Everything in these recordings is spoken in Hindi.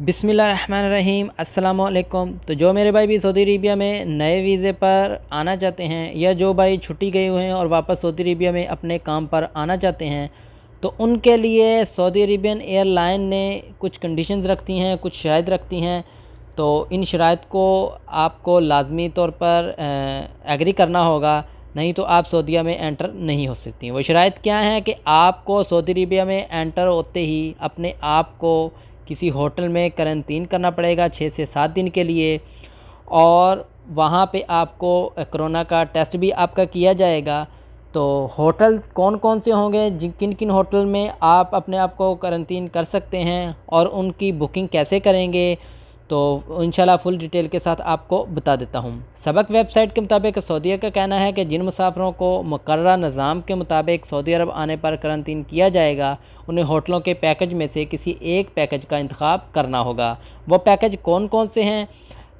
बिस्मिल्लाहिर्रहमानिर्रहीम अस्सलामुअलैकुम। तो जो मेरे भाई भी सऊदी अरेबिया में नए वीज़े पर आना चाहते हैं या जो भाई छुट्टी गए हुए हैं और वापस सऊदी अरेबिया में अपने काम पर आना चाहते हैं, तो उनके लिए सऊदी अरेबियन एयरलाइन ने कुछ कंडीशंस रखती हैं, कुछ शराइत रखती हैं। तो इन शराइत को आपको लाजमी तौर पर एग्री करना होगा, नहीं तो आप सऊदीया में एंटर नहीं हो सकती। वो शराइत क्या हैं कि आपको सऊदी अरेबिया में एंटर होते ही अपने आप को किसी होटल में करंटीन करना पड़ेगा 6 से 7 दिन के लिए, और वहाँ पे आपको कोरोना का टेस्ट भी आपका किया जाएगा। तो होटल कौन कौन से होंगे, किन किन होटल में आप अपने आप को करंटीन कर सकते हैं और उनकी बुकिंग कैसे करेंगे, तो इंशाल्लाह फुल डिटेल के साथ आपको बता देता हूँ। सबक वेबसाइट के मुताबिक सऊदीया का कहना है कि जिन मुसाफिरों को मुकर्रर निज़ाम के मुताबिक सऊदी अरब आने पर करंटीन किया जाएगा, उन्हें होटलों के पैकेज में से किसी एक पैकेज का इंतखाब करना होगा। वो पैकेज कौन कौन से हैं?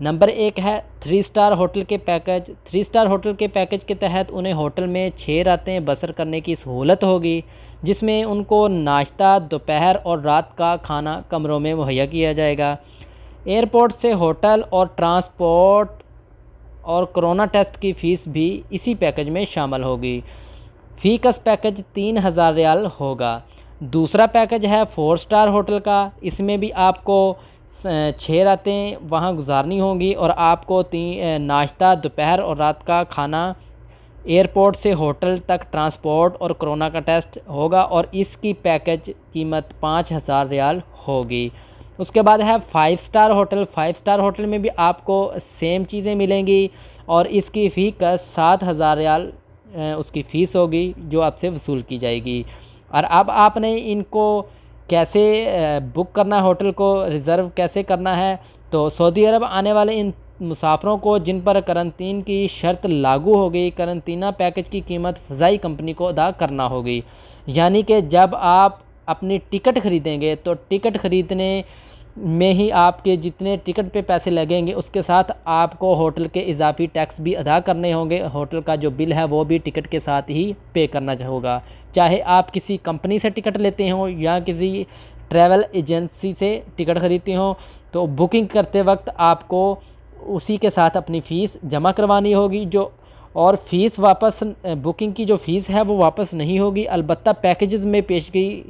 नंबर 1 है 3 स्टार होटल के पैकेज। 3 स्टार होटल के पैकेज के तहत उन्हें होटल में 6 रातें बसर करने की सहूलत होगी, जिसमें उनको नाश्ता, दोपहर और रात का खाना कमरों में मुहैया किया जाएगा। एयरपोर्ट से होटल और ट्रांसपोर्ट और कोरोना टेस्ट की फ़ीस भी इसी पैकेज में शामिल होगी। फ़ीकस पैकेज 3000 रियाल होगा। दूसरा पैकेज है 4 स्टार होटल का। इसमें भी आपको 6 रातें वहाँ गुजारनी होंगी और आपको नाश्ता, दोपहर और रात का खाना, एयरपोर्ट से होटल तक ट्रांसपोर्ट और कोरोना का टेस्ट होगा, और इसकी पैकेज कीमत 5000 रियाल होगी। उसके बाद है 5 स्टार होटल। 5 स्टार होटल में भी आपको सेम चीज़ें मिलेंगी और इसकी फ़ीस 7000 रियाल उसकी फ़ीस होगी जो आपसे वसूल की जाएगी। और अब आपने इनको कैसे बुक करना है, होटल को रिज़र्व कैसे करना है, तो सऊदी अरब आने वाले इन मुसाफिरों को जिन पर करंटीन की शर्त लागू होगी, करंटीना पैकेज की कीमत फ़ज़ाई कंपनी को अदा करना होगी। यानी कि जब आप अपनी टिकट ख़रीदेंगे तो टिकट ख़रीदने में ही आपके जितने टिकट पे पैसे लगेंगे उसके साथ आपको होटल के इजाफी टैक्स भी अदा करने होंगे। होटल का जो बिल है वो भी टिकट के साथ ही पे करना होगा, चाहे आप किसी कंपनी से टिकट लेते हों या किसी ट्रैवल एजेंसी से टिकट ख़रीदते हों। तो बुकिंग करते वक्त आपको उसी के साथ अपनी फ़ीस जमा करवानी होगी। जो और फ़ीस वापस, बुकिंग की जो फ़ीस है वो वापस नहीं होगी, अलबत्ता पैकेजेस में पेश गई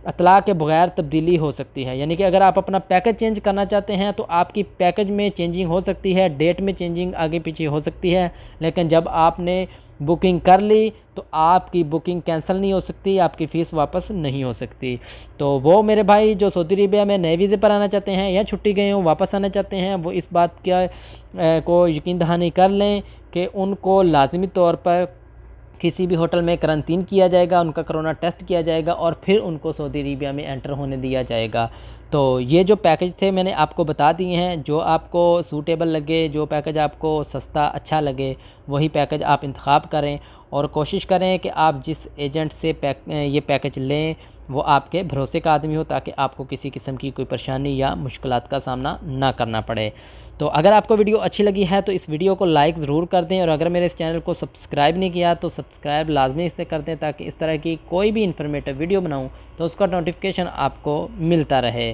अतला के बगैर तब्दीली हो सकती है। यानी कि अगर आप अपना पैकेज चेंज करना चाहते हैं तो आपकी पैकेज में चेंजिंग हो सकती है, डेट में चेंजिंग आगे पीछे हो सकती है, लेकिन जब आपने बुकिंग कर ली तो आपकी बुकिंग कैंसिल नहीं हो सकती, आपकी फ़ीस वापस नहीं हो सकती। तो वो मेरे भाई जो सऊदी अरेबिया में नए वीज़े पर आना चाहते हैं या छुट्टी गए हों वापस आना चाहते हैं, वो इस बात को यकीन दहानी कर लें कि उनको लाजमी तौर पर किसी भी होटल में करंटीन किया जाएगा, उनका कोरोना टेस्ट किया जाएगा और फिर उनको सऊदी अरेबिया में एंटर होने दिया जाएगा। तो ये जो पैकेज थे मैंने आपको बता दिए हैं। जो आपको सूटेबल लगे, जो पैकेज आपको सस्ता अच्छा लगे, वही पैकेज आप इंतखाब करें और कोशिश करें कि आप जिस एजेंट से ये पैकेज लें वो आपके भरोसे का आदमी हो, ताकि आपको किसी किस्म की कोई परेशानी या मुश्किलात का सामना ना करना पड़े। तो अगर आपको वीडियो अच्छी लगी है तो इस वीडियो को लाइक ज़रूर कर दें, और अगर मेरे इस चैनल को सब्सक्राइब नहीं किया तो सब्सक्राइब लाजमी से कर दें, ताकि इस तरह की कोई भी इन्फॉर्मेटिव वीडियो बनाऊं तो उसका नोटिफिकेशन आपको मिलता रहे।